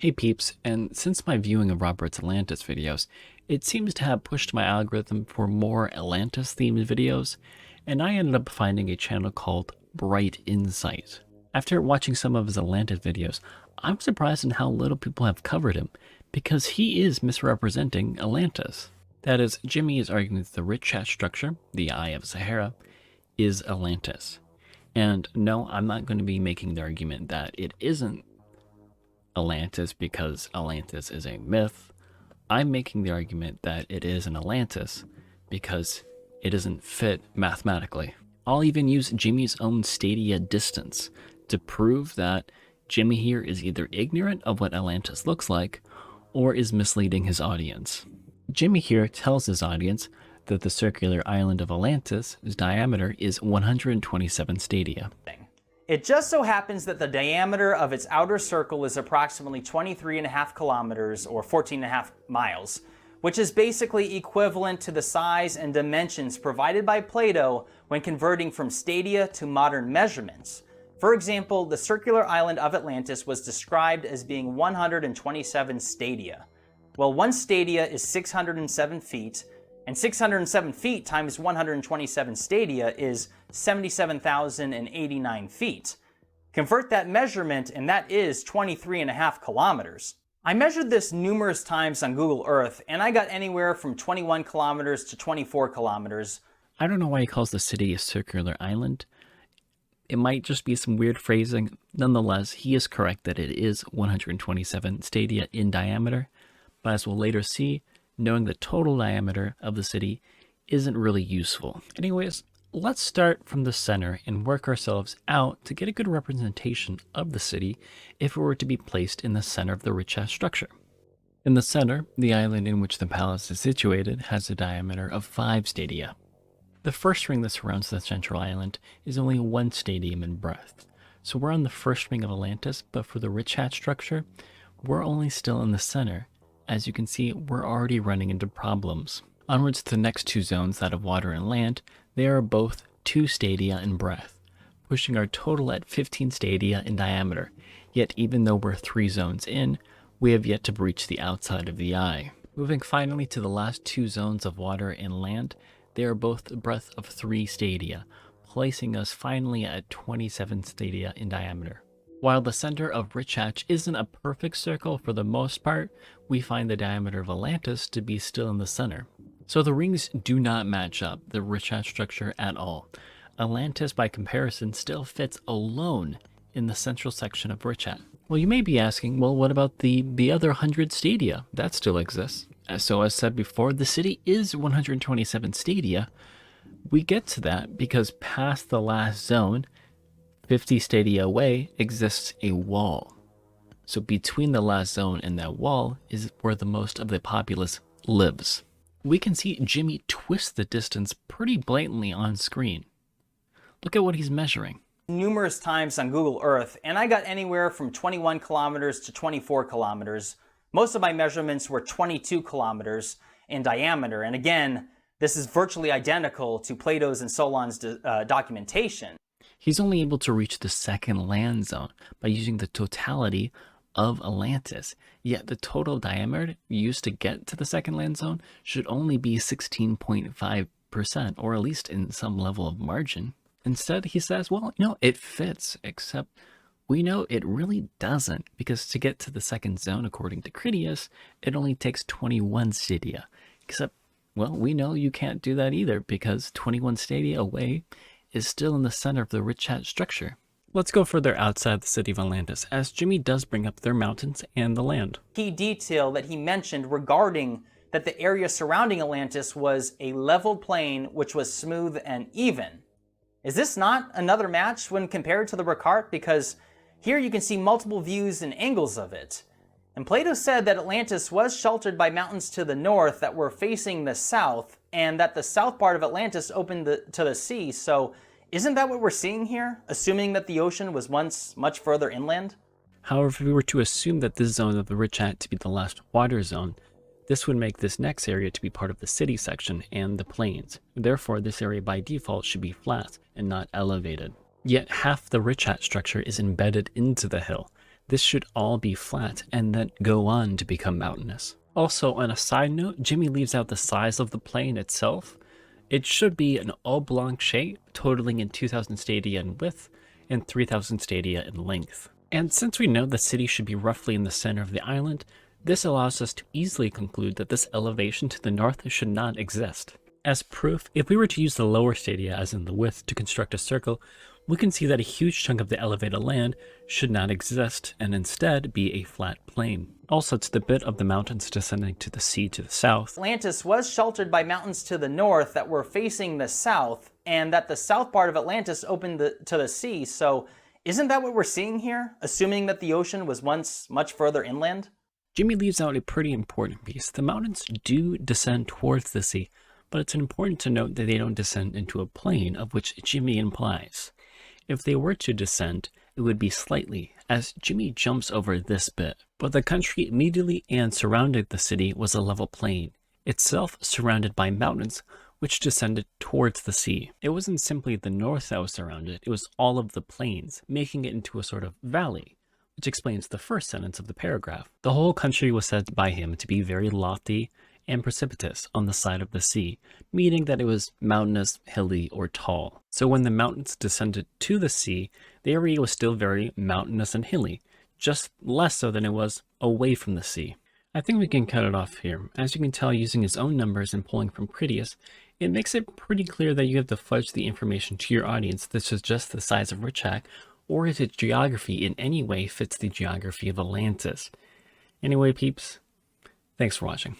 Hey peeps, and since my viewing of Robert's Atlantis videos, it seems to have pushed my algorithm for more Atlantis themed videos, and I ended up finding a channel called Bright Insight. After watching some of his Atlantis videos, I'm surprised in how little people have covered him, because he is misrepresenting Atlantis. That is, Jimmy is arguing that the rich chat structure, the Eye of Sahara, is Atlantis. And no, I'm not going to be making the argument that it isn't Atlantis because Atlantis is a myth. I'm making the argument that it is an Atlantis because it doesn't fit mathematically. I'll even use Jimmy's own stadia distance to prove that Jimmy here is either ignorant of what Atlantis looks like or is misleading his audience. Jimmy here tells his audience that the circular island of Atlantis' diameter is 127 stadia. It just so happens that the diameter of its outer circle is approximately 23.5 kilometers or 14.5 miles, which is basically equivalent to the size and dimensions provided by Plato when converting from stadia to modern measurements. For example, the circular island of Atlantis was described as being 127 stadia. Well, one stadia is 607 feet, and 607 feet times 127 stadia is 77,089 feet. Convert that measurement and that is 23.5 kilometers. I measured this numerous times on Google Earth and I got anywhere from 21 kilometers to 24 kilometers. I don't know why he calls the city a circular island. It might just be some weird phrasing. Nonetheless, he is correct that it is 127 stadia in diameter, but as we'll later see, knowing the total diameter of the city isn't really useful. Anyways, let's start from the center and work ourselves out to get a good representation of the city if it were to be placed in the center of the Richat structure. In the center, the island in which the palace is situated has a diameter of 5 stadia. The first ring that surrounds the central island is only 1 stadium in breadth. So we're on the first ring of Atlantis, but for the Richat structure, we're only still in the center. As you can see, we're already running into problems. Onwards to the next two zones, that of water and land, they are both 2 stadia in breadth, pushing our total at 15 stadia in diameter. Yet even though we're 3 zones in, we have yet to breach the outside of the eye. Moving finally to the last 2 zones of water and land, they are both a breadth of 3 stadia, placing us finally at 27 stadia in diameter. While the center of Richat isn't a perfect circle for the most part, we find the diameter of Atlantis to be still in the center. So the rings do not match up the Richat structure at all. Atlantis, by comparison, still fits alone in the central section of Richat. Well, you may be asking, well, what about the other 100 stadia? That still exists. So as said before, the city is 127 stadia. We get to that because past the last zone, 50 stadia away, exists a wall. So between the last zone and that wall is where the most of the populace lives. We can see Jimmy twist the distance pretty blatantly on screen. Look at what he's measuring. Numerous times on Google Earth and I got anywhere from 21 kilometers to 24 kilometers. Most of my measurements were 22 kilometers in diameter. And again, this is virtually identical to Plato's and Solon's documentation. He's only able to reach the second land zone by using the totality of Atlantis, yet the total diameter used to get to the second land zone should only be 16.5%, or at least in some level of margin. Instead, he says, well, it fits, except we know it really doesn't, because to get to the second zone, according to Critias, it only takes 21 stadia. Except, well, we know you can't do that either, because 21 stadia away is still in the center of the Richat structure. Let's go further outside the city of Atlantis, as Jimmy does bring up their mountains and the land. Key detail that he mentioned regarding that the area surrounding Atlantis was a level plain which was smooth and even. Is this not another match when compared to the Ricard? Because here you can see multiple views and angles of it. And Plato said that Atlantis was sheltered by mountains to the north that were facing the south, and that the south part of Atlantis opened to the sea. So isn't that what we're seeing here, assuming that the ocean was once much further inland? However, if we were to assume that this zone of the Richat to be the last water zone, this would make this next area to be part of the city section and the plains. Therefore, this area by default should be flat and not elevated. Yet half the Richat structure is embedded into the hill. this should all be flat and then go on to become mountainous. Also, on a side note, Jimmy leaves out the size of the plain itself. It should be an oblong shape, totaling in 2,000 stadia in width and 3,000 stadia in length. And since we know the city should be roughly in the center of the island, this allows us to easily conclude that this elevation to the north should not exist. As proof, if we were to use the lower stadia as in the width to construct a circle, we can see that a huge chunk of the elevated land should not exist and instead be a flat plain. Also, to the bit of the mountains descending to the sea to the south, Atlantis was sheltered by mountains to the north that were facing the south, and that the south part of Atlantis opened to the sea, so isn't that what we're seeing here? Assuming that the ocean was once much further inland? Jimmy leaves out a pretty important piece. The mountains do descend towards the sea, but it's important to note that they don't descend into a plane, of which Jimmy implies. If they were to descend, it would be slightly, as Jimmy jumps over this bit. But the country immediately and surrounding the city was a level plain, itself surrounded by mountains which descended towards the sea. It wasn't simply the north that was surrounded, it was all of the plains, making it into a sort of valley, which explains the first sentence of the paragraph. The whole country was said by him to be very lofty and precipitous on the side of the sea, meaning that it was mountainous, hilly, or tall. So when the mountains descended to the sea, the area was still very mountainous and hilly, just less so than it was away from the sea. I think we can cut it off here. As you can tell, using his own numbers and pulling from Critias, it makes it pretty clear that you have to fudge the information to your audience. This is just the size of Richak, or if its geography in any way fits the geography of Atlantis. Anyway, peeps, thanks for watching.